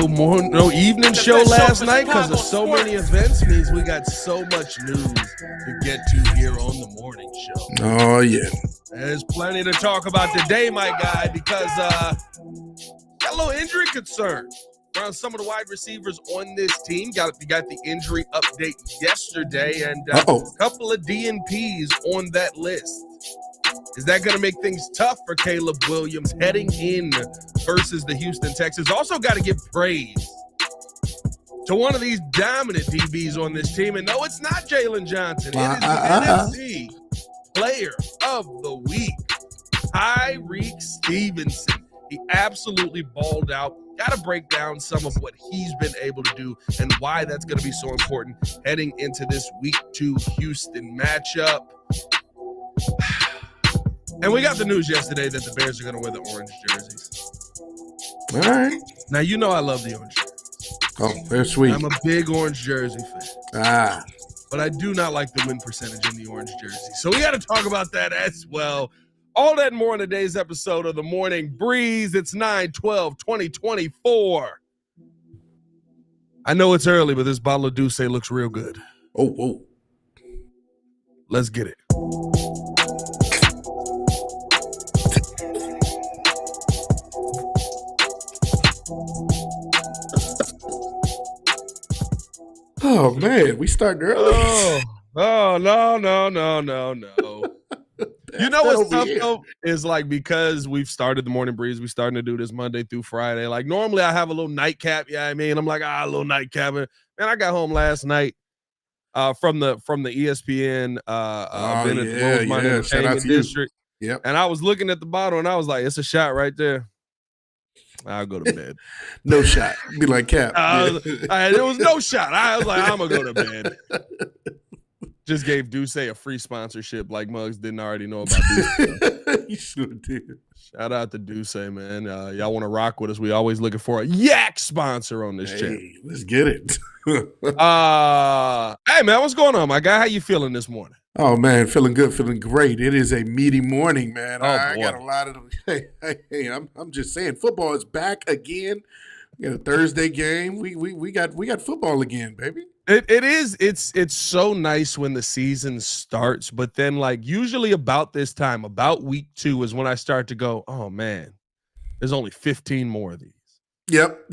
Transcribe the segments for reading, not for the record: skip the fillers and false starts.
no evening show last night because of so many events means we got so much news to get to here on the morning show. Oh, yeah. There's plenty to talk about today, my guy, because got a little injury concern around some of the wide receivers on this team. Got the injury update yesterday, and a couple of DNPs on that list. Is that going to make things tough for Caleb Williams heading in versus the Houston Texans? Also got to give praise to one of these dominant DBs on this team. And no, it's not Jalen Johnson. It is the NFC Player of the Week, Tyrique Stevenson. He absolutely balled out. Got to break down some of what he's been able to do and why that's going to be so important heading into this Week 2 Houston matchup. And we got the news yesterday that the Bears are going to wear the orange jerseys. All right. Now, you know I love the orange jerseys. Oh, they're sweet. I'm a big orange jersey fan. Ah. But I do not like the win percentage in the orange jersey. So we got to talk about that as well. All that and more in today's episode of The Morning Breeze. It's 9/12/2024. I know it's early, but this bottle of Odunze looks real good. Oh. Let's get it. Oh, man, we starting early. Oh, no. You know what's tough, though, is like because we've started the Morning Breeze, we're starting to do this Monday through Friday. Like normally I have a little nightcap, I mean? I'm like, a little nightcap. Man, I got home last night from the ESPN event at the Rosemont Entertainment District. Yep. And I was looking at the bottle and I was like, it's a shot right there. I'll go to bed. No shot. Be like Cap. There was no shot. I was like, I'm going to go to bed. Just gave Duce a free sponsorship like Muggs didn't already know about Duce. You sure did. Shout out to Duce, man. Y'all want to rock with us. We always looking for a yak sponsor on this channel. Let's get it. Hey, man, what's going on, my guy? How you feeling this morning? Oh, man, feeling good, feeling great. It is a meaty morning, man. I got a lot of them. Hey, I'm just saying, football is back again. We got a Thursday game. We got football again, baby. It is. It's so nice when the season starts, but then like usually about this time, about week 2 is when I start to go, oh man, there's only 15 more of these. Yep.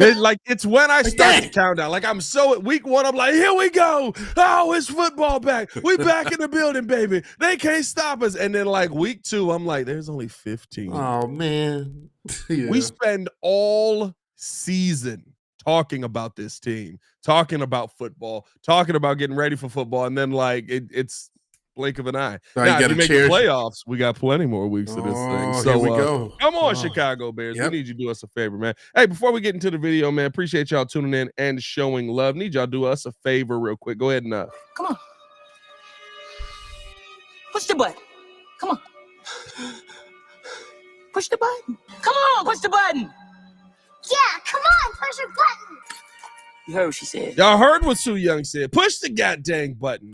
It's when I start to count down. Like I'm so at week 1, I'm like, here we go. Oh, it's football back. We back in the building, baby. They can't stop us. And then like week 2, I'm like, there's only 15. Oh man. Yeah. We spend all season talking about this team, talking about football, talking about getting ready for football, and then like it's blink of an eye. Now, if you make the playoffs, we got plenty more weeks of this thing. So here we go. Come on, Chicago Bears. We need you to do us a favor, man. Hey, before we get into the video, man, appreciate y'all tuning in and showing love. Need y'all to do us a favor real quick. Go ahead and come on. Push the button. Come on. Push the button. Come on, push the button. Yeah, come on, push the button. You heard what she said. Y'all heard what Sue Young said. Push the goddamn button.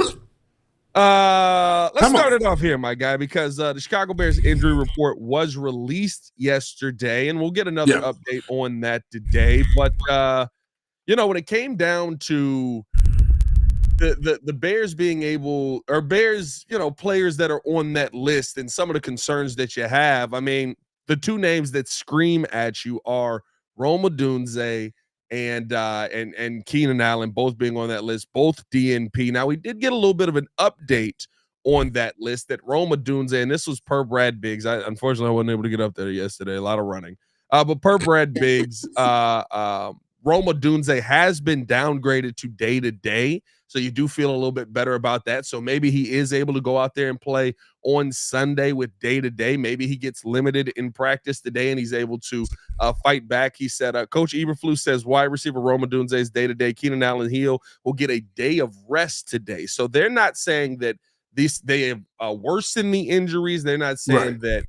Let's start it off here, my guy, because the Chicago Bears injury report was released yesterday, and we'll get another update on that today. But when it came down to the Bears being able, or Bears, players that are on that list, and some of the concerns that you have, I mean, the two names that scream at you are Odunze and Keenan Allen, both being on that list, both DNP. Now, we did get a little bit of an update on that list that Odunze, and this was per Brad Biggs. Unfortunately, I wasn't able to get up there yesterday. A lot of running. But per Brad Biggs, Odunze has been downgraded to day-to-day, so you do feel a little bit better about that. So maybe he is able to go out there and play on Sunday with day-to-day. Maybe he gets limited in practice today and he's able to fight back. He said, Coach Eberflus says wide receiver Odunze is day-to-day. Keenan Allen will get a day of rest today. So they're not saying that they have worsened the injuries. They're not saying that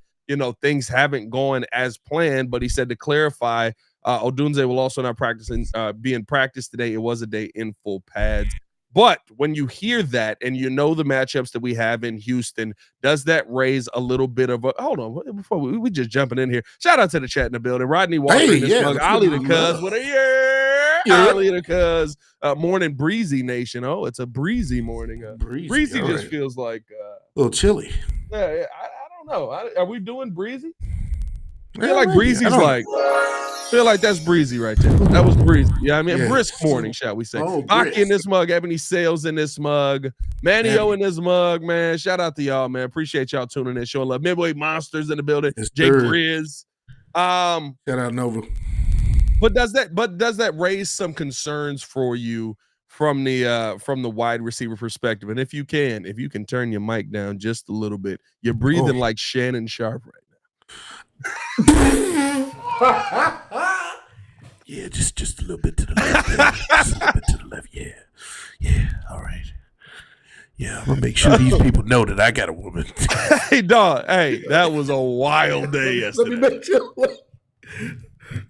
things haven't gone as planned, but he said to clarify, Odunze will also not practice and be in practice today. It was a day in full pads. But when you hear that and you know the matchups that we have in Houston, does that raise a little bit of a hold on before we just jumping in here? Shout out to the chat in the building. Rodney Walker in this mug. Ollie the Cuz with a Ollie the Cuz. Morning breezy nation. Oh, it's a breezy morning. Breezy just feels like a little chilly. Yeah, I don't know. Are we doing breezy? I feel like breezy's like. Feel like that's breezy right there. That was breezy. Yeah, I mean, brisk morning, shall we say. Hockey in this mug, Ebony Sales in this mug, Manny-O in this mug, man. Shout out to y'all, man. Appreciate y'all tuning in, showing love. Midway Monsters in the building. Jay Grizz. Shout out Nova. But does that raise some concerns for you from the wide receiver perspective? And if you can turn your mic down just a little bit. You're breathing like Shannon Sharp right now. Yeah, just a little bit to the left. Just a little bit to the left. Yeah. All right. Yeah, I'm gonna make sure these people know that I got a woman. Hey, dog. Hey, that was a wild day yesterday. Let me make sure.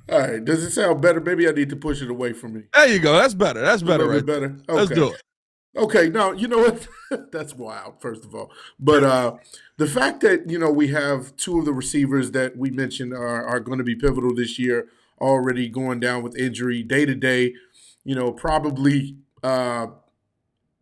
All right. Does it sound better? Maybe I need to push it away from me. There you go. That's better. That's better. Right. Better. Okay. Let's do it. Okay. Now, you know what? That's wild, first of all. But the fact that, we have two of the receivers that we mentioned are going to be pivotal this year already going down with injury day to day, probably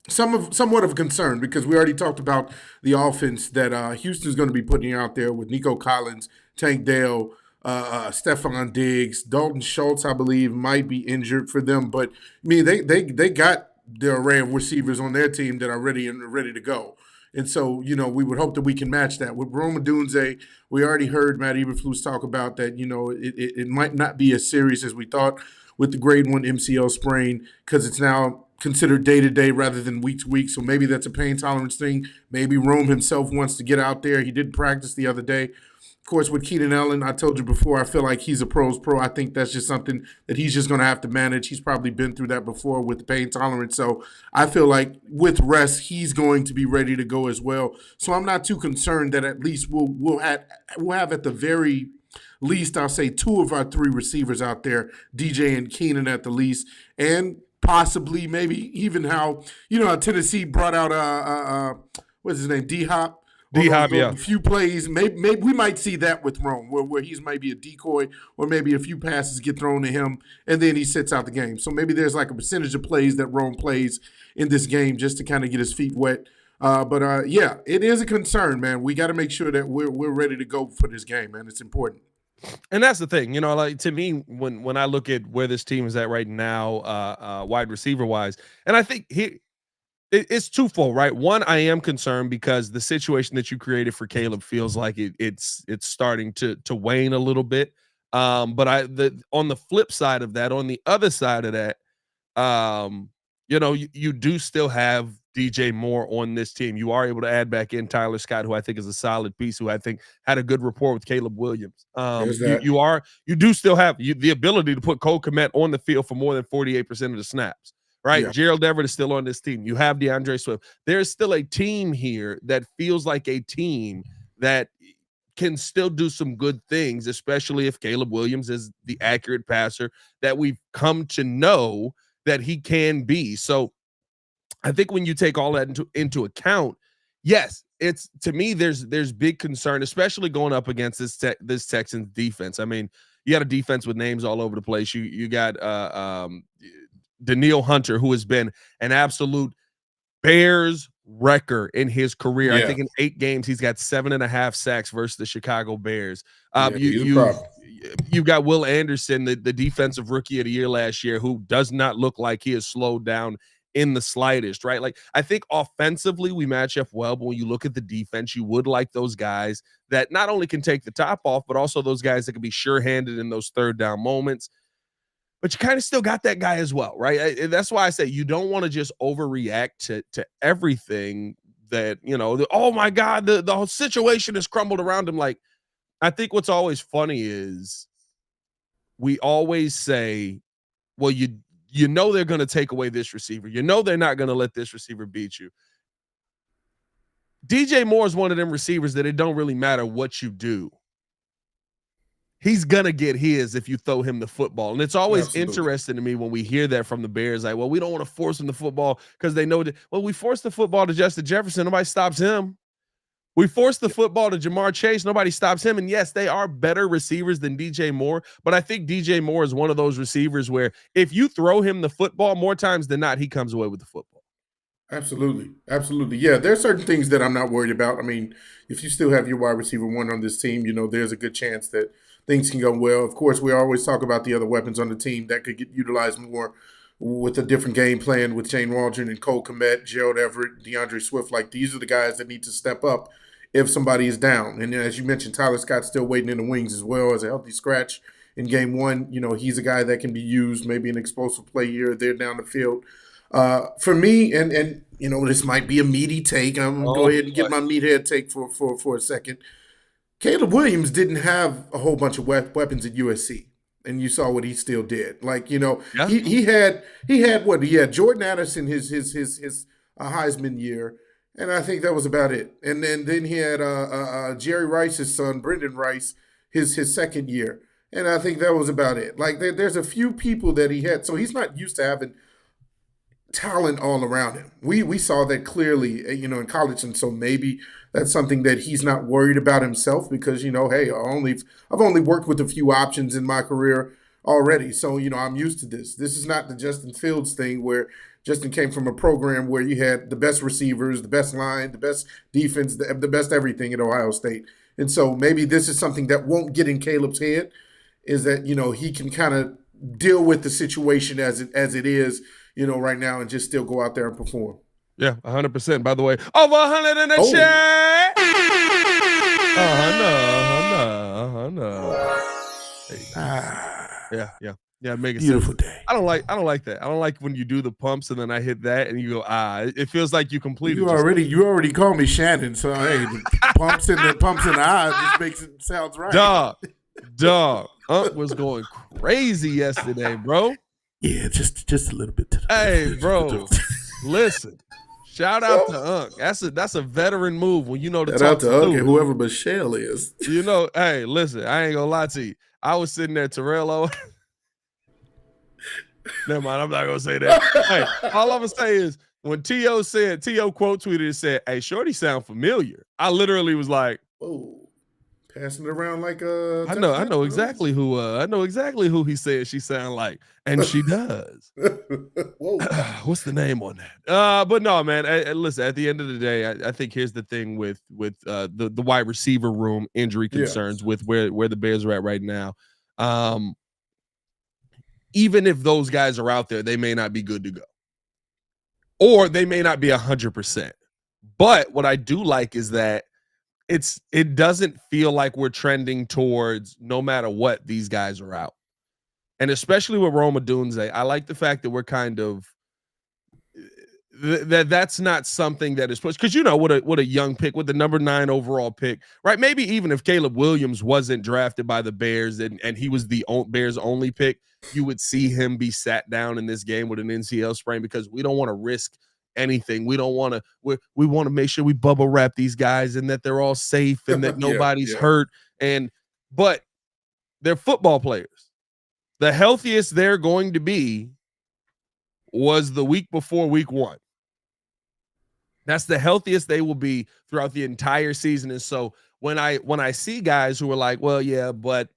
somewhat of a concern because we already talked about the offense that Houston's going to be putting out there with Nico Collins, Tank Dell, Stephon Diggs, Dalton Schultz, I believe, might be injured for them. But, I mean, they got the array of receivers on their team that are ready to go. And so, we would hope that we can match that. With Odunze, we already heard Matt Eberflus talk about that, it might not be as serious as we thought with the grade 1 MCL sprain because it's now considered day-to-day rather than week-to-week. So maybe that's a pain tolerance thing. Maybe Rome himself wants to get out there. He did practice the other day. Of course, with Keenan Allen, I told you before, I feel like he's a pro's pro. I think that's just something that he's just going to have to manage. He's probably been through that before with the pain tolerance. So I feel like with rest, he's going to be ready to go as well. So I'm not too concerned that at least we'll have at the very least, I'll say 2 of our 3 receivers out there, DJ and Keenan at the least, and possibly maybe even how Tennessee brought out what's his name, D-Hop. D-Hop, yeah. A few plays, maybe we might see that with Rome, where he's maybe a decoy, or maybe a few passes get thrown to him, and then he sits out the game. So maybe there's like a percentage of plays that Rome plays in this game just to kind of get his feet wet. But yeah, it is a concern, man. We got to make sure that we're ready to go for this game, man. It's important. And that's the thing, like to me, when I look at where this team is at right now, wide receiver wise, and I think it's twofold, right? One, I am concerned because the situation that you created for Caleb feels like it's starting to wane a little bit. But on the flip side of that, on the other side of that, you do still have DJ Moore on this team. You are able to add back in Tyler Scott, who I think is a solid piece, who I think had a good rapport with Caleb Williams. You do still have the ability to put Cole Kmet on the field for more than 48% of the snaps. Right. Yeah. Gerald Everett is still on this team. You have DeAndre Swift. There's still a team here that feels like a team that can still do some good things, especially if Caleb Williams is the accurate passer that we've come to know that he can be. So I think when you take all that into account, yes, it's to me, there's big concern, especially going up against this Texans defense. I mean, you got a defense with names all over the place. You got Danielle Hunter, who has been an absolute Bears wrecker in his career. Yeah. I think in 8 games, he's got 7.5 sacks versus the Chicago Bears. You've got Will Anderson, the defensive rookie of the year last year, who does not look like he has slowed down in the slightest, right? Like, I think offensively we match up well, but when you look at the defense, you would like those guys that not only can take the top off, but also those guys that can be sure-handed in those third down moments. But you kind of still got that guy as well, right? That's why I say you don't want to just overreact to everything that, oh my God, the whole situation has crumbled around him. Like, I think what's always funny is we always say, well, you know they're going to take away this receiver. You know they're not going to let this receiver beat you. DJ Moore is one of them receivers that it don't really matter what you do. he's gonna get his if you throw him the football. And it's always interesting to me when we hear that from the Bears, like, well, we don't want to force him the football because they know that, well, we force the football to Justin Jefferson, nobody stops him. We force the football to Jamar Chase, nobody stops him. And yes, they are better receivers than DJ Moore, but I think DJ Moore is one of those receivers where if you throw him the football more times than not, he comes away with the football. Absolutely. Absolutely. Yeah, there are certain things that I'm not worried about. I mean, if you still have your wide receiver one on this team, there's a good chance that things can go well. Of course, we always talk about the other weapons on the team that could get utilized more with a different game plan with Shane Waldron and Cole Kmet, Gerald Everett, DeAndre Swift. Like, these are the guys that need to step up if somebody is down. And as you mentioned, Tyler Scott's still waiting in the wings as well as a healthy scratch in game one. He's a guy that can be used, maybe an explosive play here or there down the field. For me, and this might be a meaty take. I'm going to go ahead and get my meathead take for a second. Caleb Williams didn't have a whole bunch of weapons at USC, and you saw what he still did. Like, he had what? He had Jordan Addison his Heisman year, and I think that was about it. And then he had Jerry Rice's son, Brendan Rice, his second year, and I think that was about it. Like, there's a few people that he had, so he's not used to having talent all around him. We saw that clearly, in college, and so maybe that's something that he's not worried about himself because, hey, I've only worked with a few options in my career already, so I'm used to this. This is not the Justin Fields thing where Justin came from a program where you had the best receivers, the best line, the best defense, the best everything at Ohio State, and so maybe this is something that won't get in Caleb's head, is that he can kind of deal with the situation as it is. Right now, and just still go out there and perform. Yeah, 100%. By the way, over 100 in the chat. Yeah. Make it beautiful sense. day. I don't like that. I don't like when you do the pumps and then I hit that and you go, It feels like you completed. You already called me Shannon, so hey, the pumps in the eye just makes it sounds right. Dog. Unc was going crazy yesterday, bro. Yeah, just a little bit. Hey, bro, listen. Shout out to Unc. That's a veteran move when you know the. Shout out to Unc and whoever Michelle is. Hey, listen. I ain't gonna lie to you. I was sitting there, Terrell. Never mind. I'm not gonna say that. Hey, all I'm gonna say is when T.O. quote tweeted and said, "Hey, Shorty sound familiar." I literally was like, "Oh." Passing it around like I know exactly who he said she sound like, and she does. What's the name on that? But no, man. Listen, at the end of the day, I think here's the thing with the wide receiver room injury concerns with where the Bears are at right now. Even if those guys are out there, they may not be good to go, or they may not be 100%. But what I do like is that it doesn't feel like we're trending towards no matter what these guys are out. And especially with Rome Odunze, I like the fact that we're kind of that's not something that is pushed because what a young pick with the number 9 overall pick, right? Maybe even if Caleb Williams wasn't drafted by the Bears and he was the Bears only pick, you would see him be sat down in this game with an NCL sprain because we don't want to risk anything. We don't want to. We want to make sure we bubble wrap these guys and that they're all safe and that nobody's hurt. But they're football players. The healthiest they're going to be was the week before week 1. That's the healthiest they will be throughout the entire season. And so when I see guys who are like, well, yeah, but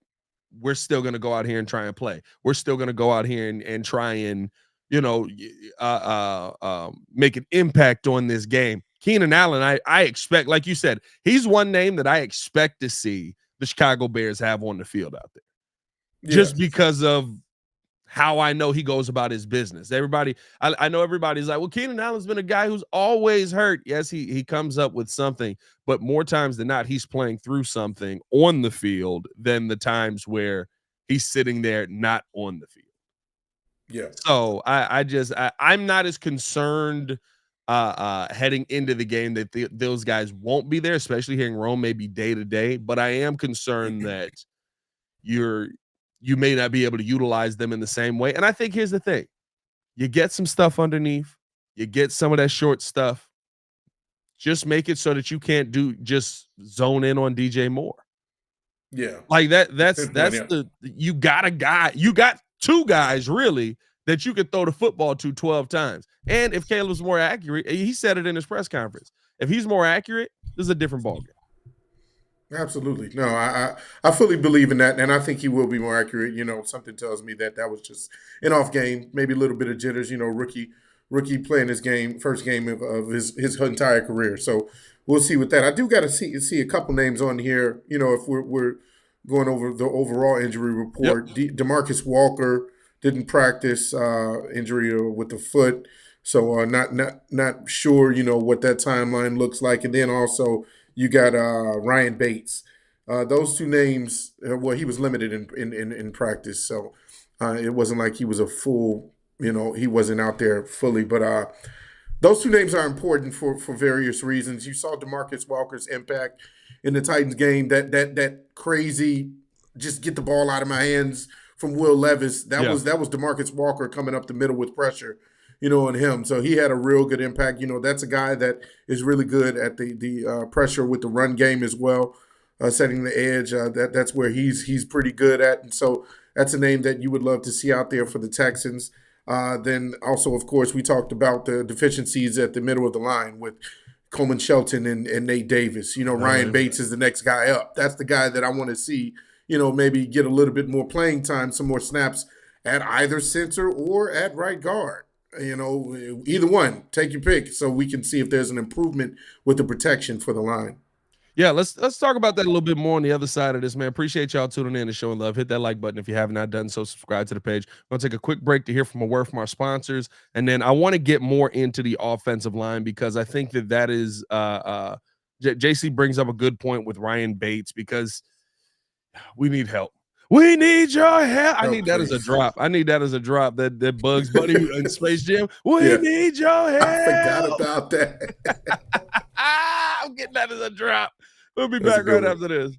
we're still going to go out here and try and play. We're still going to go out here and try and make an impact on this game. Keenan Allen, I expect, like you said, he's one name that I expect to see the Chicago Bears have on the field out there. Just because of how I know he goes about his business. I know everybody's like, well, Keenan Allen's been a guy who's always hurt. Yes, he comes up with something, but more times than not, he's playing through something on the field than the times where he's sitting there not on the field. Yeah. So I'm not as concerned heading into the game that those guys won't be there, especially hearing Rome maybe day to day. But I am concerned that you may not be able to utilize them in the same way. And I think here's the thing: you get some stuff underneath, you get some of that short stuff. Just make it so that you can't just zone in on DJ Moore. Yeah. Like that's Yeah. you got two guys really that you could throw the football to 12 times. And if Caleb's more accurate, he said it in his press conference. If he's more accurate, this is a different ballgame. Absolutely. No, I fully believe in that, and I think he will be more accurate. Something tells me that was just an off game, maybe a little bit of jitters. Rookie playing his first game of his entire career. So we'll see with that. I do got to see a couple names on here. If we're going over the overall injury report, Yep. DeMarcus Walker didn't practice, injury with the foot. So not sure, what that timeline looks like, and then also you got Ryan Bates. Those two names, well, he was limited in practice, so it wasn't like he was a full, he wasn't out there fully. But those two names are important for various reasons. You saw DeMarcus Walker's impact in the Titans game. That crazy, just get the ball out of my hands from Will Levis. That was DeMarcus Walker coming up the middle with pressure, on him. So he had a real good impact. That's a guy that is really good at the pressure with the run game as well, setting the edge. That's where he's pretty good at. And so that's a name that you would love to see out there for the Texans. Then also, of course, we talked about the deficiencies at the middle of the line with Coleman Shelton and Nate Davis. Ryan Bates is the next guy up. That's the guy that I want to see, maybe get a little bit more playing time, some more snaps at either center or at right guard. Either one, take your pick, so we can see if there's an improvement with the protection for the line. Yeah, let's talk about that a little bit more on the other side of this, man. Appreciate y'all tuning in and showing love. Hit that like button if you have not done so. Subscribe to the page. I'm gonna take a quick break to hear from a word from our sponsors, and then I want to get more into the offensive line because I think that is JC brings up a good point with Ryan Bates because we need help. We need your help. I need that as a drop. That Bugs Bunny in Space Jam. We need your help. I forgot about that. I'm getting that as a drop. We'll be back right after this.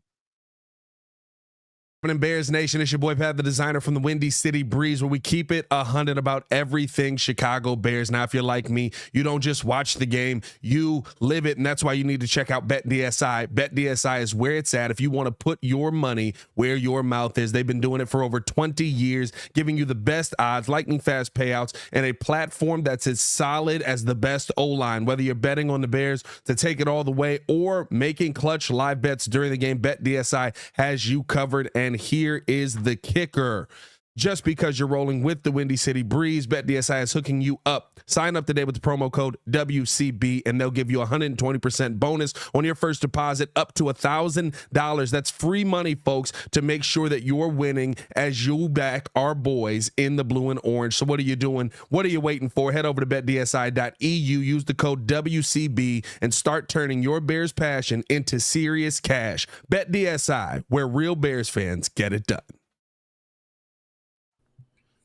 In Bears Nation, it's your boy Pat, the designer from the Windy City Breeze, where we keep it 100 about everything Chicago Bears. Now, if you're like me, you don't just watch the game, you live it, and that's why you need to check out BetDSI. BetDSI is where it's at if you want to put your money where your mouth is. They've been doing it for over 20 years, giving you the best odds, lightning fast payouts, and a platform that's as solid as the best O-line. Whether you're betting on the Bears to take it all the way or making clutch live bets during the game, BetDSI has you covered. And here is the kicker. Just because you're rolling with the Windy City Breeze, BetDSI is hooking you up. Sign up today with the promo code WCB, and they'll give you a 120% bonus on your first deposit up to $1,000. That's free money, folks, to make sure that you're winning as you back our boys in the blue and orange. So what are you doing? What are you waiting for? Head over to betdsi.eu, use the code WCB, and start turning your Bears passion into serious cash. BetDSI, where real Bears fans get it done.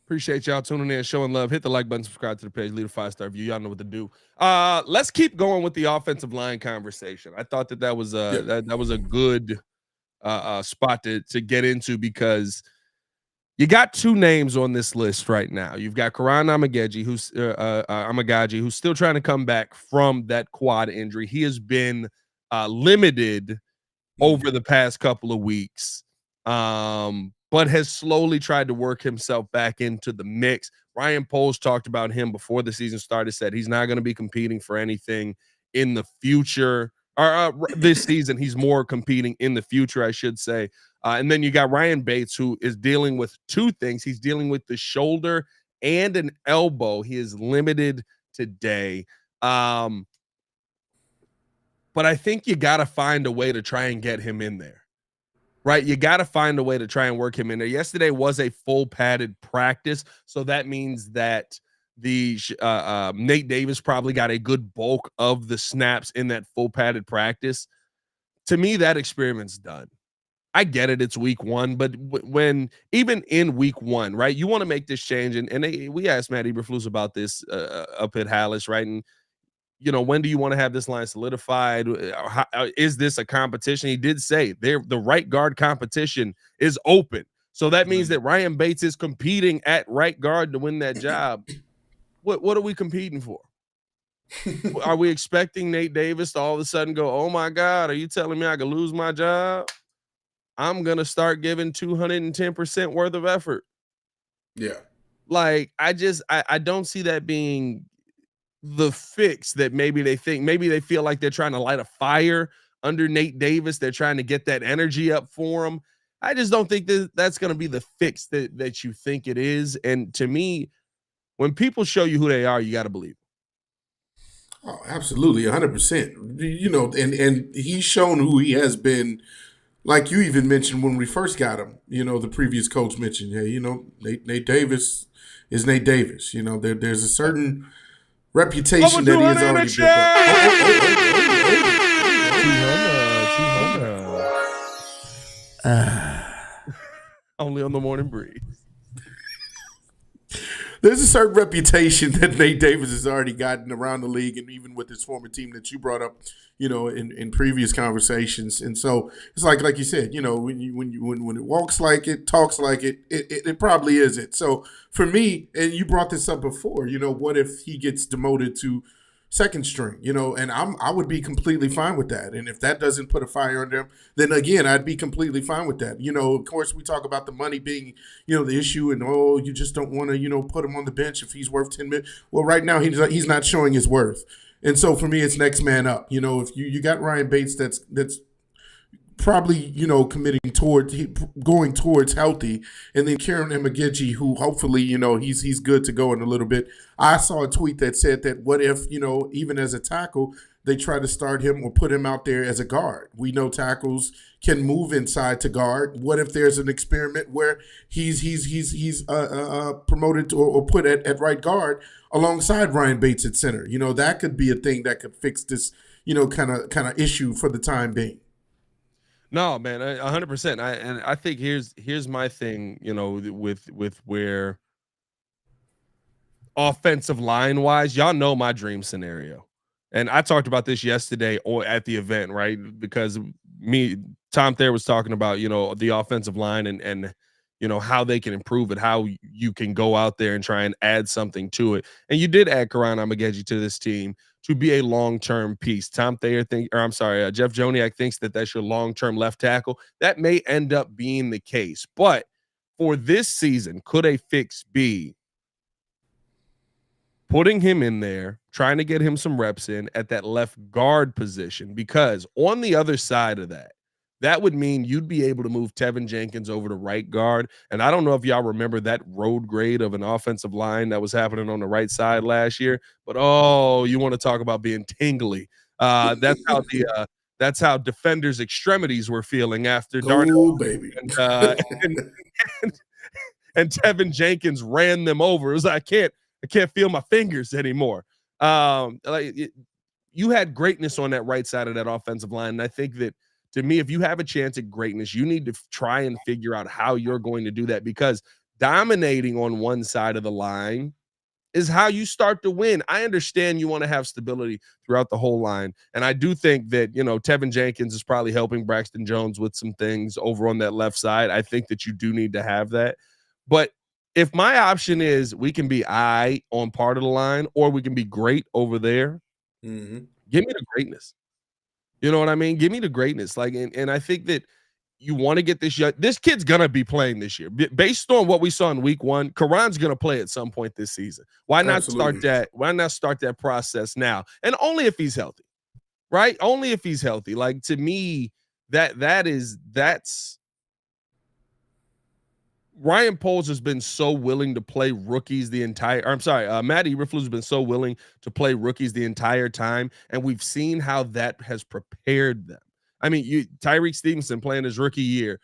Appreciate y'all tuning in, showing love. Hit the like button, subscribe to the page, leave a 5-star review. Y'all know what to do. Let's keep going with the offensive line conversation. I thought that was that was a good spot to get into because you got two names on this list right now. You've got Karan Amagaji, who's still trying to come back from that quad injury. He has been limited over the past couple of weeks. But has slowly tried to work himself back into the mix. Ryan Poles talked about him before the season started, said he's not going to be competing for anything in the future. Or this season, he's more competing in the future, I should say. And then you got Ryan Bates, who is dealing with two things. He's dealing with the shoulder and an elbow. He is limited today. But I think you got to find a way to try and get him in there. Right, you got to find a way to try and work him in there. Yesterday was a full padded practice, so that means that the Nate Davis probably got a good bulk of the snaps in that full padded practice. To me, that experiment's done. I get it; it's week one, but when even in week one, right, you want to make this change, and we asked Matt Eberflus about this up at Hallis, right, and when do you want to have this line solidified? Is this a competition? He did say the right guard competition is open. So that means that Ryan Bates is competing at right guard to win that job. What are we competing for? Are we expecting Nate Davis to all of a sudden go, oh my God, are you telling me I could lose my job? I'm going to start giving 210% worth of effort. Yeah. Like, I don't see that being the fix that maybe they think. Maybe they feel like they're trying to light a fire under Nate Davis. They're trying to get that energy up for him. I just don't think that's going to be the fix that you think it is. And to me, when people show you who they are, you got to believe. Oh, absolutely, 100%. You know, and he's shown who he has been. Like you even mentioned when we first got him, you know, the previous coach mentioned, hey, you know, Nate Davis is Nate Davis. You know, there's a certain reputation that he has already built up. Only on the Morning Breeze. There's a certain reputation that Nate Davis has already gotten around the league, and even with his former team that you brought up, you know, in previous conversations. And so it's like you said, you know, when it walks like it, talks like it, it probably is it. So for me, and you brought this up before, you know, what if he gets demoted to second string, you know, and I would be completely fine with that. And if that doesn't put a fire under him, then again, I'd be completely fine with that. You know, of course, we talk about the money being, you know, the issue, and you just don't want to, you know, put him on the bench if he's worth 10 million. Well, right now he's not showing his worth, and so for me, it's next man up. You know, if you got Ryan Bates, that's probably, you know, going towards healthy, and then Kerman and McGidgey, who hopefully, you know, he's good to go in a little bit. I saw a tweet that said that what if, you know, even as a tackle, they try to start him or put him out there as a guard. We know tackles can move inside to guard. What if there's an experiment where he's promoted or put at right guard alongside Ryan Bates at center? You know, that could be a thing that could fix this, you know, kind of issue for the time being. No, man, 100%. I think here's my thing, you know, with where offensive line wise, y'all know my dream scenario, and I talked about this yesterday or at the event, right? Because Tom Thayer was talking about, you know, the offensive line and you know how they can improve it, how you can go out there and try and add something to it, and you did add Karan Amageji to this team to be a long-term piece. Jeff Joniak thinks that that's your long-term left tackle. That may end up being the case. But for this season, could a fix be putting him in there, trying to get him some reps in at that left guard position? Because on the other side of that, that would mean you'd be able to move Tevin Jenkins over to right guard. And I don't know if y'all remember that road grade of an offensive line that was happening on the right side last year, but you want to talk about being tingly. That's how defenders' extremities were feeling after Darnell baby. and Tevin Jenkins ran them over. It was like, I can't feel my fingers anymore. You had greatness on that right side of that offensive line, and I think that, to me, if you have a chance at greatness, you need to try and figure out how you're going to do that, because dominating on one side of the line is how you start to win. I understand you want to have stability throughout the whole line, and I do think that, you know, Tevin Jenkins is probably helping Braxton Jones with some things over on that left side. I think that you do need to have that. But if my option is we can be on part of the line or we can be great over there, give me the greatness. You know what I mean? Give me the greatness. Like, and I think that you want to get this kid's going to be playing this year. Based on what we saw in week 1, Karan's going to play at some point this season. Why not start that? Why not start that process now? And only if he's healthy, right? Only if he's healthy. Like, to me, that's Ryan Poles has been so willing to play rookies Matt Eberflus has been so willing to play rookies the entire time, and we've seen how that has prepared them. I mean, Tyrique Stevenson playing his rookie year.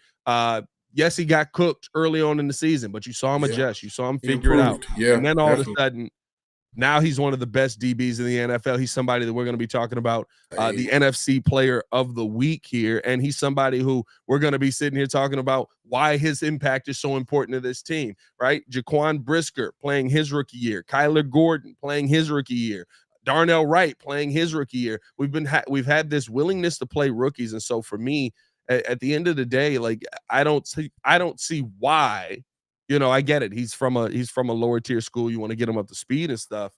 Yes, he got cooked early on in the season, but you saw him adjust. You saw him figure it out. Yeah, and then all of a sudden, now he's one of the best DBs in the NFL. He's somebody that we're going to be talking about, the NFC Player of the Week here, and he's somebody who we're going to be sitting here talking about why his impact is so important to this team, right? Jaquan Brisker playing his rookie year, Kyler Gordon playing his rookie year, Darnell Wright playing his rookie year. We've had this willingness to play rookies, and so for me, at the end of the day, like, I don't see why. You know, I get it. He's from a lower tier school. You want to get him up to speed and stuff,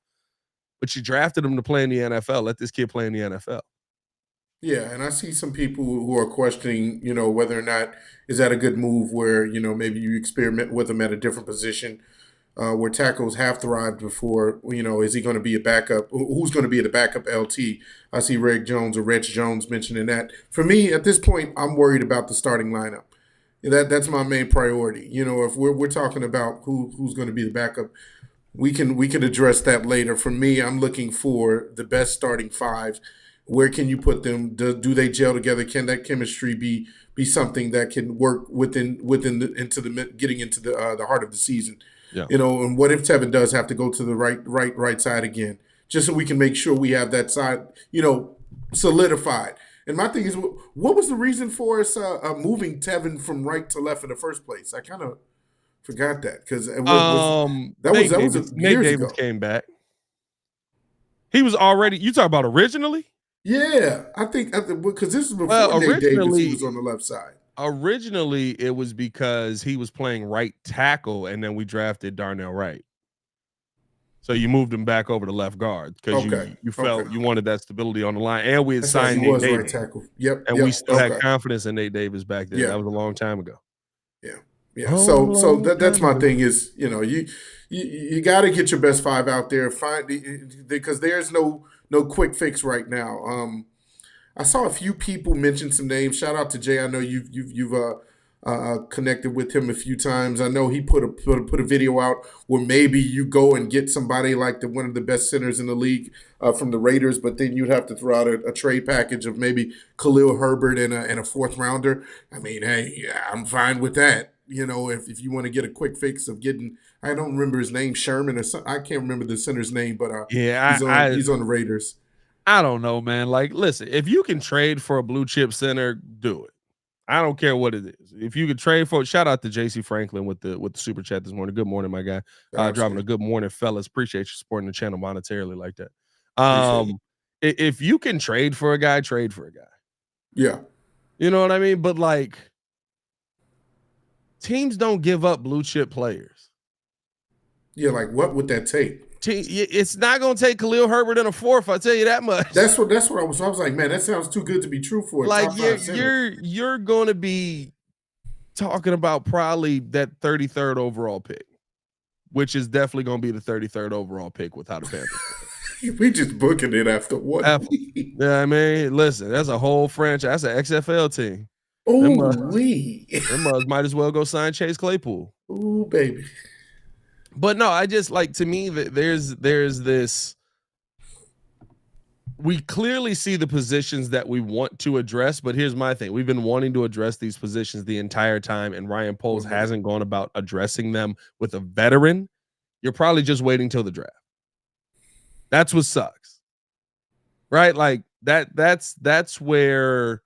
but you drafted him to play in the NFL. Let this kid play in the NFL. Yeah, and I see some people who are questioning, whether or not is that a good move where, maybe you experiment with him at a different position where tackles have thrived before. Is he going to be a backup? Who's going to be the backup LT? I see Reg Jones mentioning that. For me, at this point, I'm worried about the starting lineup. That's my main priority. If we're talking about who's going to be the backup, we can address that later. For me, I'm looking for the best starting five. Where can you put them? Do they gel together? Can that chemistry be something that can work getting into the heart of the season? Yeah. And what if Tevin does have to go to the right side again, just so we can make sure we have that side, solidified. And my thing is, what was the reason for us moving Tevin from right to left in the first place? I kind of forgot that because that was Nate years Davis ago. came back. He was already. You talk about originally? Yeah, I think because this is before Nate Davis, he was on the left side. Originally, it was because he was playing right tackle, and then we drafted Darnell Wright. So you moved him back over to left guard because you felt you wanted that stability on the line, and we had signed Nate Davis. Right tackle. Yep, and we still had confidence in Nate Davis back then. Yeah. That was a long time ago. Yeah. So that's my thing is, you got to get your best five out there, because there's no quick fix right now. I saw a few people mention some names. Shout out to Jay. I know you've connected with him a few times. I know he put a video out where maybe you go and get somebody like one of the best centers in the league from the Raiders, but then you'd have to throw out a trade package of maybe Khalil Herbert and a fourth rounder. I mean, hey, I'm fine with that. If you want to get a quick fix of getting, I don't remember his name, Sherman or something. I can't remember the center's name, but he's on the Raiders. I don't know, man. Like, listen, if you can trade for a blue chip center, do it. I don't care what it is. If you could trade for, shout out to JC Franklin with the super chat this morning. Good morning, my guy. Dropping a good morning, fellas. Appreciate you supporting the channel monetarily like that. If you can trade for a guy, trade for a guy. Yeah. You know what I mean? But like, teams don't give up blue chip players. Yeah, like what would that take? It's not going to take Khalil Herbert in a fourth. I'll tell you that much. That's what I was like, man, that sounds too good to be true for a like top five center. You're going to be talking about probably that 33rd overall pick, which is definitely going to be the 33rd overall pick with how the Panthers play. We just booking it after what? Yeah, I mean, listen, that's a whole franchise. That's an XFL team. Oh, them might as well go sign Chase Claypool. Oh, baby. But no, I just like, to me, that there's this. We clearly see the positions that we want to address, but here's my thing. We've been wanting to address these positions the entire time, and Ryan Poles hasn't gone about addressing them with a veteran. You're probably just waiting till the draft. That's what sucks. Right? Like that's where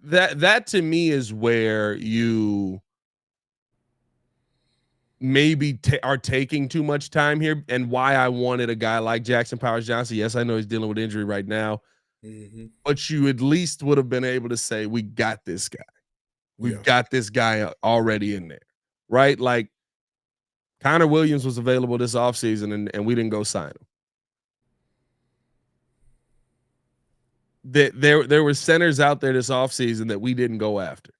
that to me is where you maybe are taking too much time here, and why I wanted a guy like Jackson Powers Johnson. Yes, I know he's dealing with injury right now, but you at least would have been able to say, we got this guy. We've got this guy already in there, right? Like Connor Williams was available this offseason, and we didn't go sign him. There were centers out there this offseason that we didn't go after.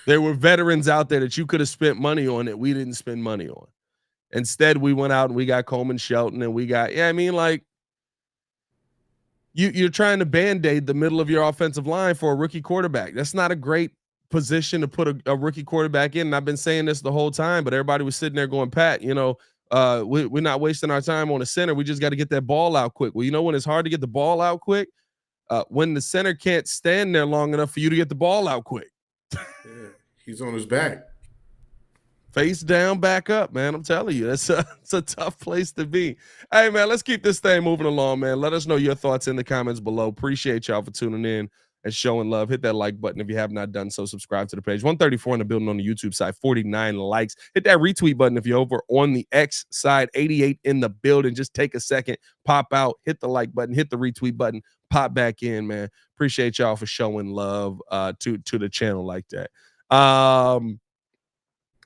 There were veterans out there that you could have spent money on that we didn't spend money on. Instead, we went out and we got Coleman Shelton, and we got, like, you're trying to Band-Aid the middle of your offensive line for a rookie quarterback. That's not a great position to put a rookie quarterback in. And I've been saying this the whole time, but everybody was sitting there going, Pat, we're not wasting our time on a center. We just got to get that ball out quick. Well, when it's hard to get the ball out quick? When the center can't stand there long enough for you to get the ball out quick. Yeah, he's on his back. Face down, back up, man. I'm telling you, it's a tough place to be. Hey, man, let's keep this thing moving along, man. Let us know your thoughts in the comments below. Appreciate y'all for tuning in and showing love. Hit that like button if you have not done so. Subscribe to the page. 134 in the building on the YouTube side, 49 likes. Hit that retweet button if you're over on the X side, 88 in the building. Just take a second, pop out, hit the like button, hit the retweet button, pop back in, man. Appreciate y'all for showing love to the channel like that.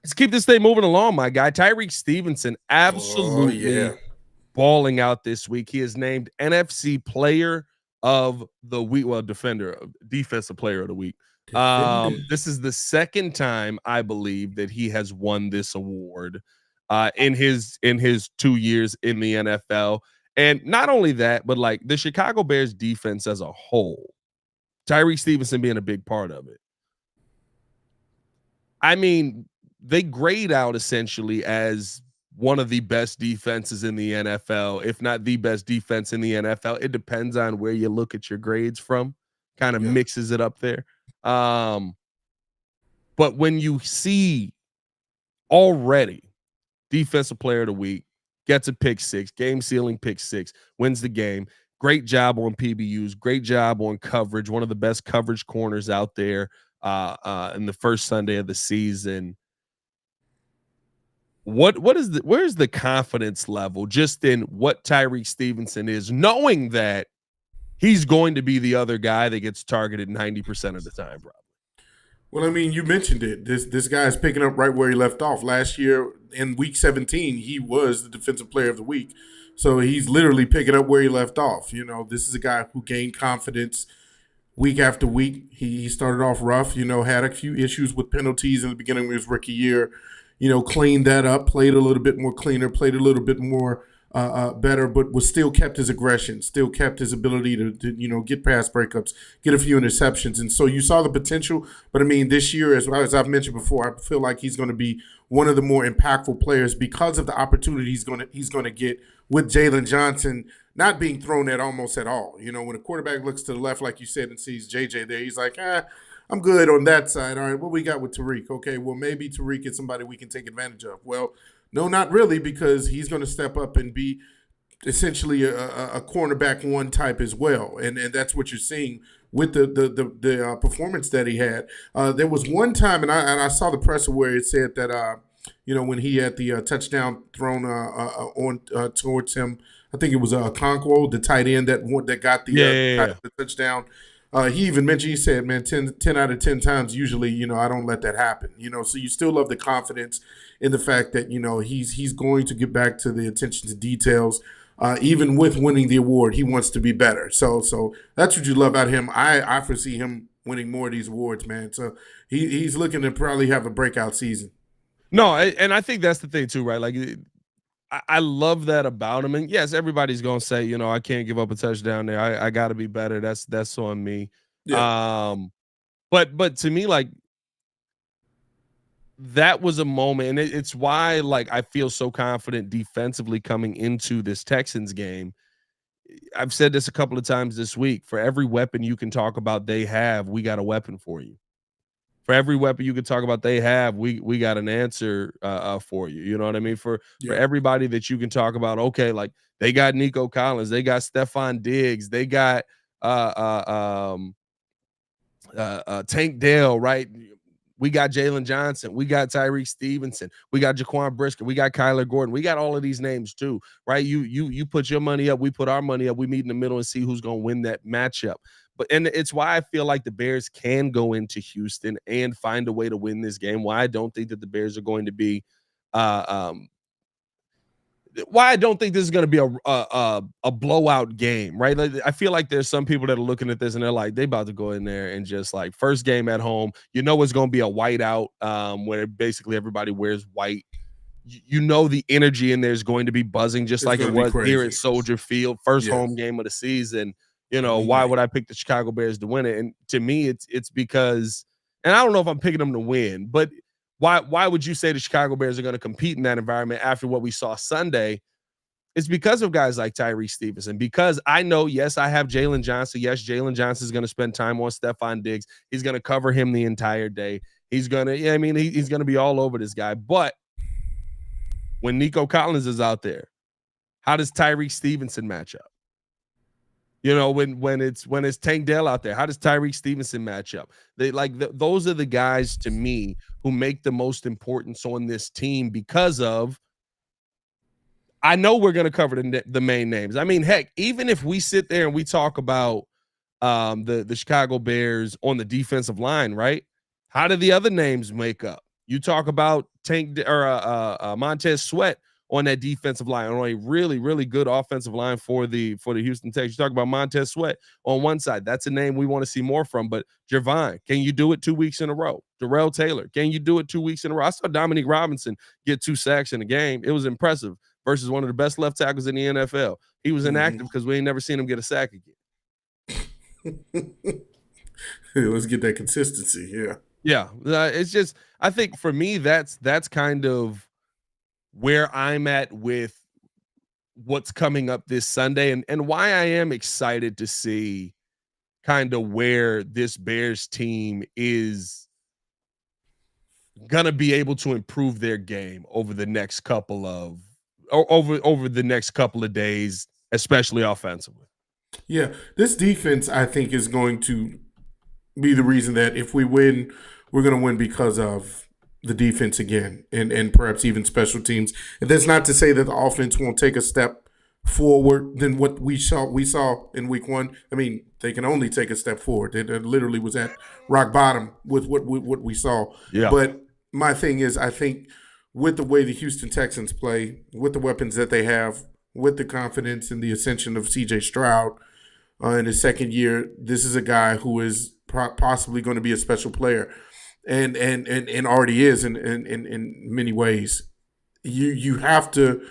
Let's keep this thing moving along, my guy. Tyrique Stevenson absolutely balling out this week. He is named NFC Player of the Week. Well, Defensive Player of the Week. This is the second time I believe that he has won this award in his 2 years in the NFL. And not only that, but like the Chicago Bears defense as a whole, Tyrique Stevenson being a big part of it. I mean, they grade out essentially as one of the best defenses in the NFL, if not the best defense in the NFL. It depends on where you look at your grades from, kind of mixes it up there. But when you see already Defensive Player of the Week, gets a pick six, game sealing pick six, wins the game. Great job on PBUs, great job on coverage, one of the best coverage corners out there in the first Sunday of the season. Where's the confidence level just in what Tyrique Stevenson is, knowing that he's going to be the other guy that gets targeted 90% of the time, probably? Well, I mean, you mentioned it. This guy is picking up right where he left off. Last year in week 17, he was the Defensive Player of the Week. So he's literally picking up where he left off. You know, this is a guy who gained confidence week after week. He started off rough, had a few issues with penalties in the beginning of his rookie year, cleaned that up, played a little bit more cleaner, played a little bit more better, but was still kept his aggression, still kept his ability to get past breakups, get a few interceptions. And so you saw the potential. But I mean, this year, as I've mentioned before, I feel like he's going to be one of the more impactful players because of the opportunity he's going to get with Jalen Johnson not being thrown at almost at all. When a quarterback looks to the left, like you said, and sees JJ there, he's like, I'm good on that side. All right, what we got with Tyrique? Okay, well, maybe Tyrique is somebody we can take advantage of. Well, no, not really, because he's going to step up and be essentially a cornerback one type as well. And that's what you're seeing with the performance that he had. There was one time, and I saw the presser where it said that, when he had the touchdown thrown on towards him, I think it was Okonkwo, the tight end that got the touchdown. He even mentioned, he said, man, 10 out of 10 times, usually, I don't let that happen. So you still love the confidence in the fact that, he's going to get back to the attention to details. Even with winning the award, he wants to be better. So that's what you love about him. I foresee him winning more of these awards, man. So he's looking to probably have a breakout season. No, and I think that's the thing too, right? Like, I love that about him. And yes, everybody's gonna say, I can't give up a touchdown there. I got to be better. That's on me. Yeah. But to me, like, that was a moment, and it's why, like, I feel so confident defensively coming into this Texans game. I've said this a couple of times this week. For every weapon you can talk about they have, we got a weapon for you. For every weapon you can talk about they have, we got an answer for you. You know what I mean? For everybody that you can talk about, okay, like, they got Nico Collins, they got Stephon Diggs, they got Tank Dell, right? We got Jalen Johnson, we got Tyrique Stevenson, we got Jaquan Brisker, we got Kyler Gordon, we got all of these names too, right? You put your money up, we put our money up, we meet in the middle and see who's going to win that matchup. And it's why I feel like the Bears can go into Houston and find a way to win this game. Why I don't think that the Bears are going to be why I don't think this is going to be a blowout game, right? Like, I feel like there's some people that are looking at this and they're like, they about to go in there and just, like, first game at home, it's going to be a whiteout where basically everybody wears white. The energy in there is going to be buzzing just like it was here at Soldier Field, first home game of the season. Why would I pick the Chicago Bears to win it? And to me, it's because, and I don't know if I'm picking them to win, but why would you say the Chicago Bears are going to compete in that environment after what we saw Sunday? It's because of guys like Tyrique Stevenson. Because I know, yes, I have Jalen Johnson. Yes, Jalen Johnson is going to spend time on Stephon Diggs. He's going to cover him the entire day. He's going to, he's going to be all over this guy. But when Nico Collins is out there, how does Tyrique Stevenson match up? When it's Tank Dell out there, how does Tyrique Stevenson match up? Those are the guys to me who make the most importance on this team, because of, I know we're going to cover the main names. I mean, heck, even if we sit there and we talk about the Chicago Bears on the defensive line, right? How do the other names make up? You talk about Montez Sweat on that defensive line, on a really, really good offensive line for the Houston Texans. You talk about Montez Sweat on one side. That's a name we want to see more from. But Javon, can you do it 2 weeks in a row? Darrell Taylor, can you do it 2 weeks in a row? I saw Dominique Robinson get 2 sacks in a game. It was impressive versus one of the best left tackles in the NFL. He was inactive because we ain't never seen him get a sack again. Let's get that consistency. Yeah. Yeah. It's just, I think for me, that's kind of where I'm at with what's coming up this Sunday and why I am excited to see kind of where this Bears team is going to be able to improve their game over the next couple of days, especially offensively. Yeah, this defense, I think, is going to be the reason that if we win, we're going to win because of the defense again, and perhaps even special teams. And that's not to say that the offense won't take a step forward than what we saw in week 1. I mean, they can only take a step forward. It literally was at rock bottom with what we saw. Yeah. But my thing is, I think with the way the Houston Texans play, with the weapons that they have, with the confidence and the ascension of C.J. Stroud in his second year, this is a guy who is possibly going to be a special player, and already is in many ways. You have to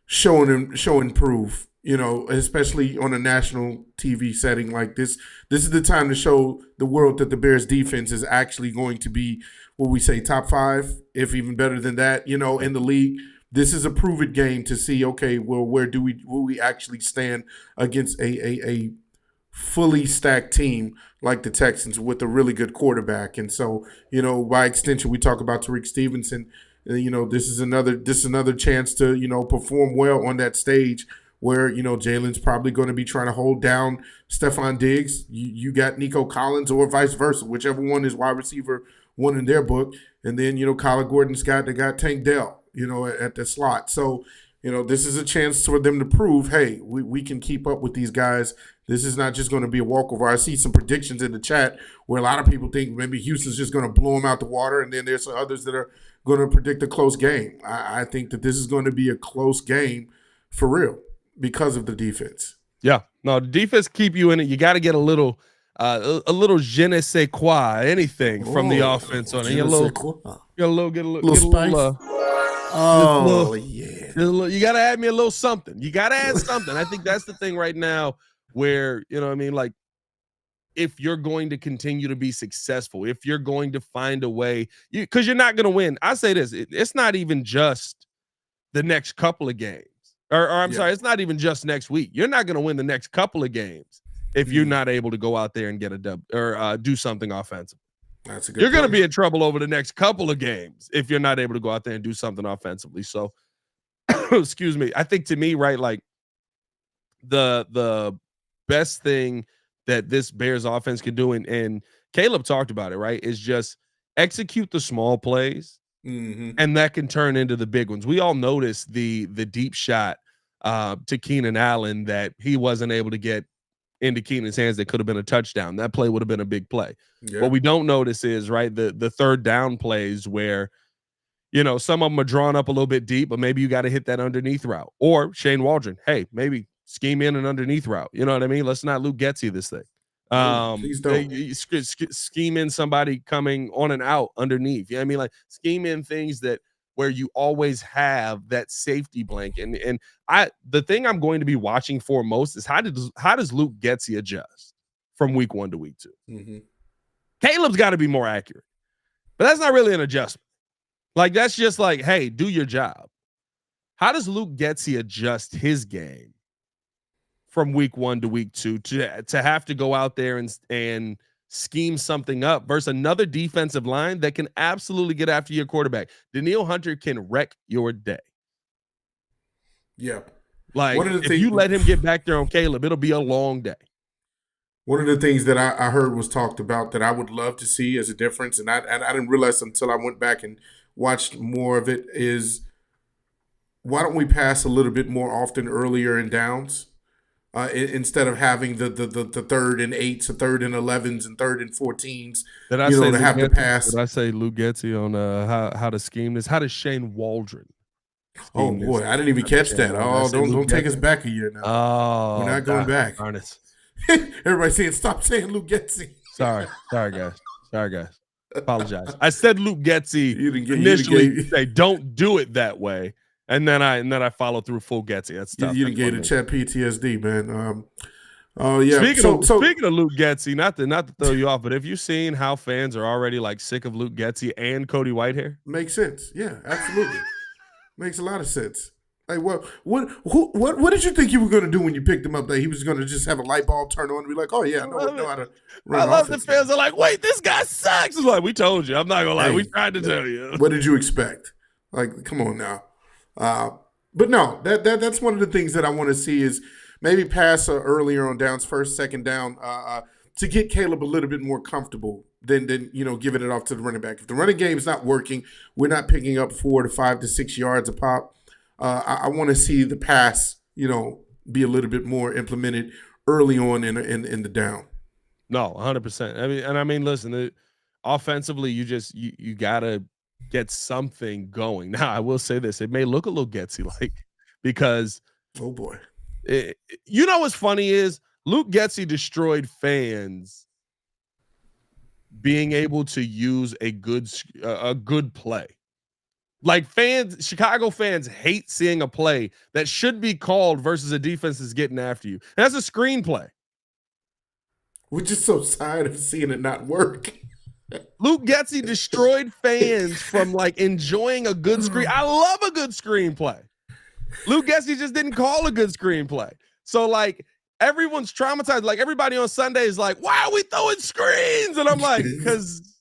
show and prove, especially on a national TV setting like this. This is the time to show the world that the Bears defense is actually going to be what we say top 5, if even better than that, in the league. This is a prove-it game to see, okay, well, will we actually stand against a fully stacked team like the Texans with a really good quarterback. And so, by extension, we talk about Tyrique Stevenson. This is another chance to, perform well on that stage where, Jalen's probably going to be trying to hold down Stephon Diggs. You got Nico Collins or vice versa, whichever one is wide receiver one in their book. And then, Kyler Gordon's got Tank Dell, at the slot. So, this is a chance for them to prove, hey, we can keep up with these guys. This is not just going to be a walkover. I see some predictions in the chat where a lot of people think maybe Houston's just going to blow them out the water, and then there's some others that are going to predict a close game. I think that this is going to be a close game for real because of the defense. Yeah. No, the defense keep you in it. You got to get a little je ne sais quoi, anything from the offense on it. Get a little spice. You got to add me a little something. You got to add something. I think that's the thing right now where, like if you're going to continue to be successful, if you're going to find a way, because you're not going to win. I say this, it's not even just the next couple of games. Or I'm sorry, it's not even just next week. You're not going to win the next couple of games if you're not able to go out there and get a dub or do something offensive. That's a good You're going to be in trouble over the next couple of games if you're not able to go out there and do something offensively. So, excuse me. I think to me, right, like the best thing that this Bears offense can do, and Caleb talked about it, right, is just execute the small plays, and that can turn into the big ones. We all noticed the deep shot to Keenan Allen that he wasn't able to get into Keenan's hands that could have been a touchdown. That play would have been a big play. Yeah. What we don't notice is, right, the third down plays where, some of them are drawn up a little bit deep, but maybe you got to hit that underneath route. Or Shane Waldron, hey, maybe scheme in an underneath route. You know what I mean? Let's not Luke Getsy this thing. Please don't. Scheme in somebody coming on and out underneath. You know what I mean? Like scheme in things that where you always have that safety blanket. And the thing I'm going to be watching for most is how does Luke Getsy adjust from week 1 to week 2? Caleb's got to be more accurate, but that's not really an adjustment. Like that's just like, hey, do your job. How does Luke Getsy adjust his game from week 1 to week 2 to have to go out there and scheme something up versus another defensive line that can absolutely get after your quarterback? Danielle Hunter can wreck your day. Yeah. Like if you let him get back there on Caleb, it'll be a long day. One of the things that I heard was talked about that I would love to see as a difference, and I didn't realize until I went back and watched more of it, is why don't we pass a little bit more often earlier in downs? Instead of having the 3rd and 8s, the 3rd and 11s, and 3rd and 14s, to have to pass. Did I say Luke Getsy on how to scheme this? How does Shane Waldron Oh boy, I didn't even catch that. Oh, don't take us back a year now. Oh, we're not going back. Everybody saying stop saying Luke Getsy. Sorry, guys. Apologize. I said Luke Getsy initially. Say don't do it that way, and then I follow through full Getsy. That's tough. You didn't get a chat PTSD, man. Oh yeah. Speaking of Luke Getsy, not to throw you off, but have you seen how fans are already like sick of Luke Getsy and Cody Whitehair? Makes sense. Yeah, absolutely. Makes a lot of sense. Like what did you think you were going to do when you picked him up? That he was going to just have a light bulb turn on and be like, oh yeah, I know how to run. I love the fans are like, wait, this guy sucks. It's like we told you. I'm not gonna lie, we tried to tell you. What did you expect? Like, come on now. But no, that's one of the things that I want to see is maybe pass earlier on downs, first, second down, to get Caleb a little bit more comfortable than giving it off to the running back. If the running game is not working, we're not picking up 4 to 5 to 6 yards a pop. I want to see the pass, be a little bit more implemented early on in the down. No, 100%. I mean, listen, offensively, you gotta get something going. Now, I will say this: it may look a little Getsy-like because, oh boy, what's funny is Luke Getsy destroyed fans being able to use a good play. Like Chicago fans hate seeing a play that should be called versus a defense is getting after you. And that's a screenplay. We're just so tired of seeing it not work. Luke Getsy destroyed fans from like enjoying a good screen. I love a good screenplay. Luke Getsy just didn't call a good screenplay. So like everyone's traumatized. Like everybody on Sunday is like, why are we throwing screens? And I'm like, because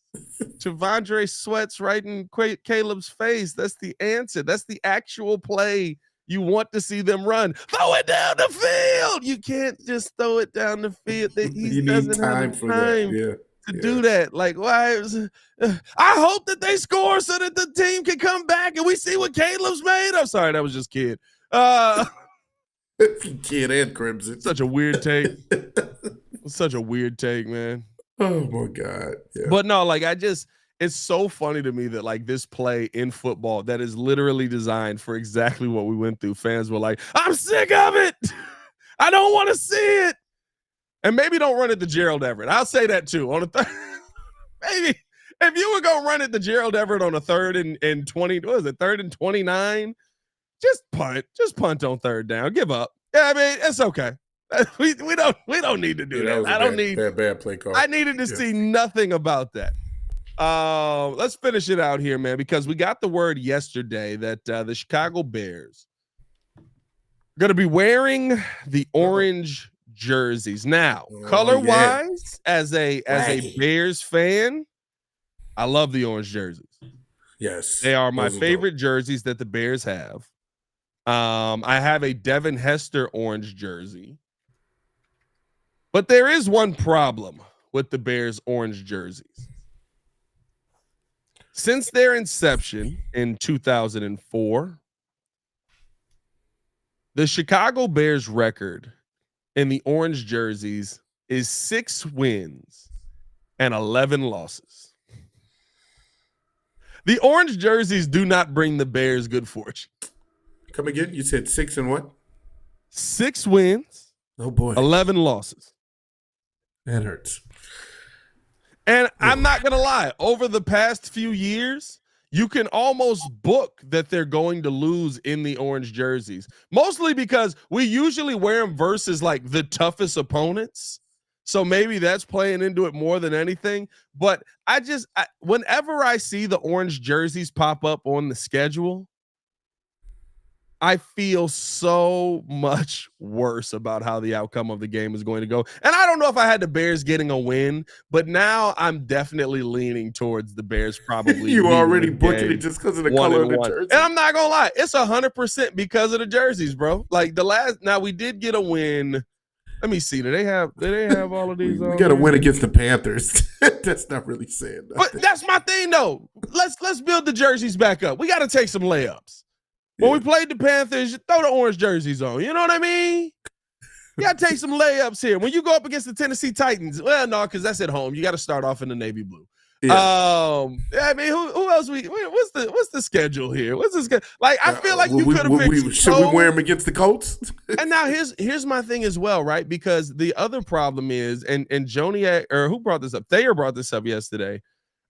Javondre Sweat's right in Caleb's face. That's the answer. That's the actual play you want to see them run. Throw it down the field. You can't just throw it down the field. He doesn't have time to do that. Like, why? I hope that they score so that the team can come back and we see what Caleb's made of. Sorry, that was just kid. Kid and Crimson. Such a weird take. Such a weird take, man. Oh my God. Yeah. But no, like it's so funny to me that like this play in football that is literally designed for exactly what we went through. Fans were like, I'm sick of it. I don't want to see it. And maybe don't run it to Gerald Everett. I'll say that too. On a third, maybe if you were going to run it to Gerald Everett on a 3rd and 20, what is it? 3rd and 29, just punt on 3rd down. Give up. Yeah, I mean, it's okay. We don't need to do that. I don't need bad play call. I needed to see nothing about that. Let's finish it out here, man, because we got the word yesterday that the Chicago Bears are going to be wearing the orange jerseys. Now, color-wise, as a Bears fan, I love the orange jerseys. Yes, they are my favorite jerseys that the Bears have. I have a Devin Hester orange jersey. But there is one problem with the Bears orange jerseys. Since their inception in 2004, the Chicago Bears record in the orange jerseys is 6 wins and 11 losses. The orange jerseys do not bring the Bears good fortune. Come again? You said 6 and what? 6 wins. Oh boy. 11 losses. That hurts. And I'm not going to lie. Over the past few years, you can almost book that they're going to lose in the orange jerseys. Mostly because we usually wear them versus like the toughest opponents. So maybe that's playing into it more than anything. But whenever I see the orange jerseys pop up on the schedule, I feel so much worse about how the outcome of the game is going to go. And I don't know if I had the Bears getting a win, but now I'm definitely leaning towards the Bears probably. You already booking it just because of the color of the jersey. And I'm not going to lie. It's 100% because of the jerseys, bro. Like now we did get a win. Let me see. Do they have all of these? We got a win against the Panthers. That's not really saying nothing. But that's my thing, though. Let's build the jerseys back up. We got to take some layups. When we played the Panthers, you throw the orange jerseys on. You know what I mean? You got to take some layups here. When you go up against the Tennessee Titans, well, no, because that's at home. You got to start off in the navy blue. I mean, who else? What's the schedule here? What's the schedule? Like, I feel like you could have picked. Should we wear them against the Colts? And now here's my thing as well, right? Because the other problem is, and Joniak, or who brought this up? Thayer brought this up yesterday.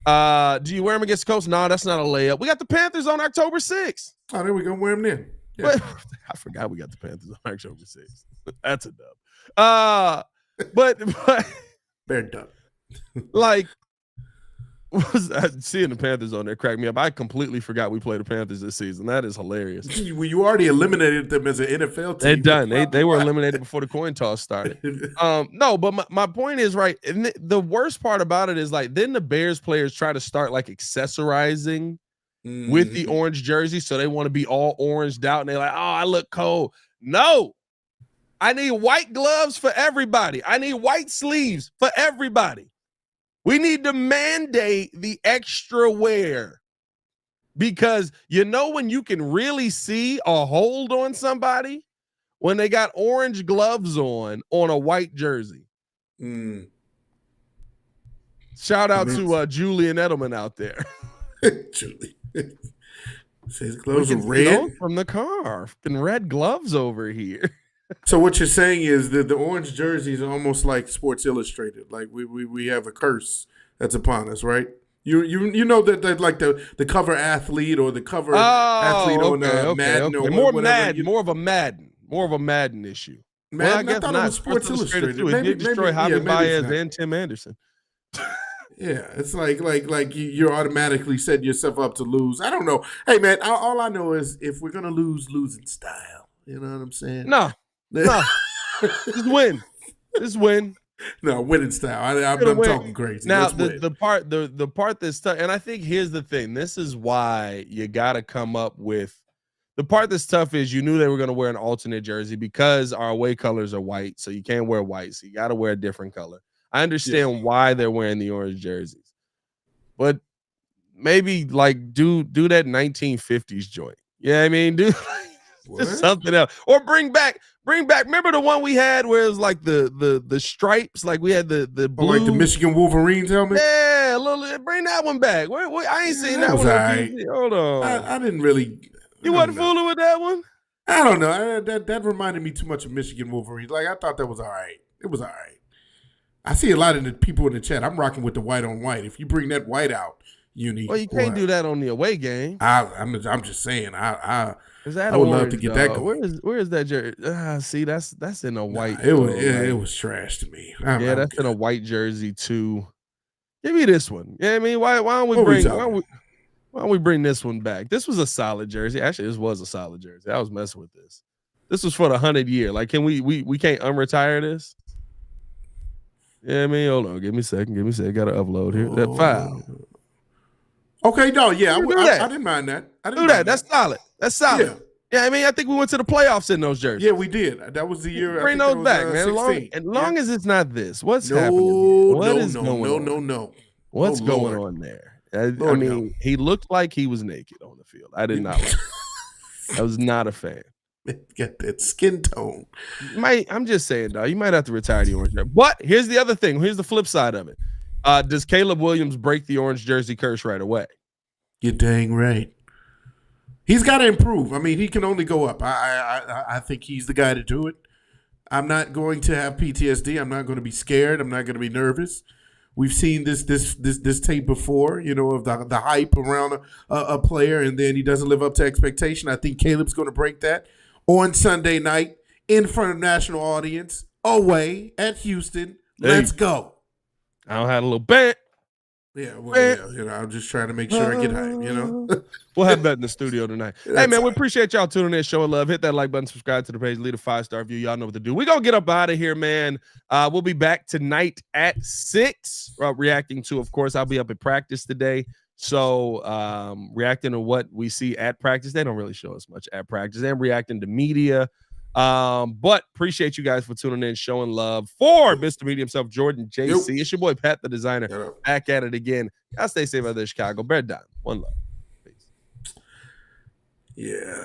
Do you wear them against the Colts? No, that's not a layup. We got the Panthers on October 6th. Oh, there we go. Wear them then. Yeah. But, I forgot we got the Panthers on October 6th. That's a dub. But they're done. Like, seeing the Panthers on there cracked me up. I completely forgot we played the Panthers this season. That is hilarious. Well, you already eliminated them as an NFL team. They're done. They were eliminated before the coin toss started. No, but my point is, right, and the worst part about it is, like, then the Bears players try to start like accessorizing with the orange jersey, so they want to be all oranged out, and they're like, oh, I look cold. No. I need white gloves for everybody. I need white sleeves for everybody. We need to mandate the extra wear, because you know when you can really see a hold on somebody when they got orange gloves on a white jersey. Shout out to Julian Edelman out there. Julie. His gloves are red from the car. And red gloves over here. So what you're saying is that the orange jerseys are almost like Sports Illustrated. Like we have a curse that's upon us, right? You know that like the cover athlete or the cover athlete on Madden or more whatever. Madden, more of a Madden issue. Madden, well, I guess thought it was Sports Illustrated. Too. It did destroy Javi Baez and Tim Anderson. Yeah, it's like you're automatically setting yourself up to lose. I don't know. Hey man, all I know is if we're gonna lose in style. You know what I'm saying? No. Just win. No, winning style. I'm talking crazy. Now the part that's tough, and I think here's the thing. This is why you got to come up with the part that's tough. Is you knew they were going to wear an alternate jersey because our away colors are white, so you can't wear white. So you got to wear a different color. I understand why they're wearing the orange jerseys, but maybe like do that 1950s joint. Yeah, I mean, do just something else, or bring back. Remember the one we had where it was like the stripes, like we had the blue, like the Michigan Wolverines helmet. Yeah, bring that one back. I ain't seen that one. Right. Hold on, I didn't really. You wasn't fooling with that one. I don't know. That reminded me too much of Michigan Wolverines. Like I thought that was all right. It was all right. I see a lot of the people in the chat. I'm rocking with the white on white. If you bring that white out, Uni. Well, you can't do that on the away game. I'm just saying. I would love to get that going. Where is that jersey? See, that's in a white. It was trash to me. That's in a white jersey too. Give me this one. Yeah, I mean, why don't we bring this one back? This was a solid jersey. Actually, this was a solid jersey. I was messing with this. This was for the 100 year. Like, can we can't unretire this? Yeah, I mean, hold on. Give me a second. Got to upload here. That file. Okay, no, yeah, I didn't mind that. That's solid. That's solid. Yeah, I mean, I think we went to the playoffs in those jerseys. Yeah, we did. That was the year. Bring those back, man. As long as it's not this. What's happening? What is going on? No. What's going on there? I mean, he looked like he was naked on the field. I did not like it. I was not a fan. Got that skin tone. I'm just saying, dog. You might have to retire the orange jersey. But here's the other thing. Here's the flip side of it. Does Caleb Williams break the orange jersey curse right away? You're dang right. He's got to improve. I mean, he can only go up. I think he's the guy to do it. I'm not going to have PTSD. I'm not going to be scared. I'm not going to be nervous. We've seen this tape before, you know, of the hype around a player, and then he doesn't live up to expectation. I think Caleb's going to break that on Sunday night in front of national audience, away at Houston. Let's go. I don't have a little bet. Yeah, well, you know, I'm just trying to make sure I get hype, you know. We'll have that in the studio tonight. Hey, man, we appreciate y'all tuning in, showing love. Hit that like button, subscribe to the page, leave a 5-star review. Y'all know what to do. We're going to get up out of here, man. We'll be back tonight at 6, reacting to, of course, I'll be up at practice today. So reacting to what we see at practice. They don't really show us much at practice. And reacting to media. But appreciate you guys for tuning in, showing love for Mr. Media himself, Jordan JC. It's your boy Pat the designer, back at it again. Y'all stay safe out there, Chicago. Bear down. One love. Peace. Yeah.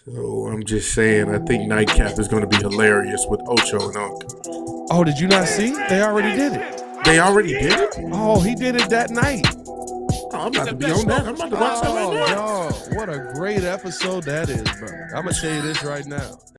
So I'm just saying, I think Nightcap is going to be hilarious with Ocho and Unc. Oh, did you not see? They already did it. They already did it? Oh, he did it that night. Oh, I'm about to be on that. I'm about to watch that right now. Dog, what a great episode that is, bro. I'm going to tell you this right now.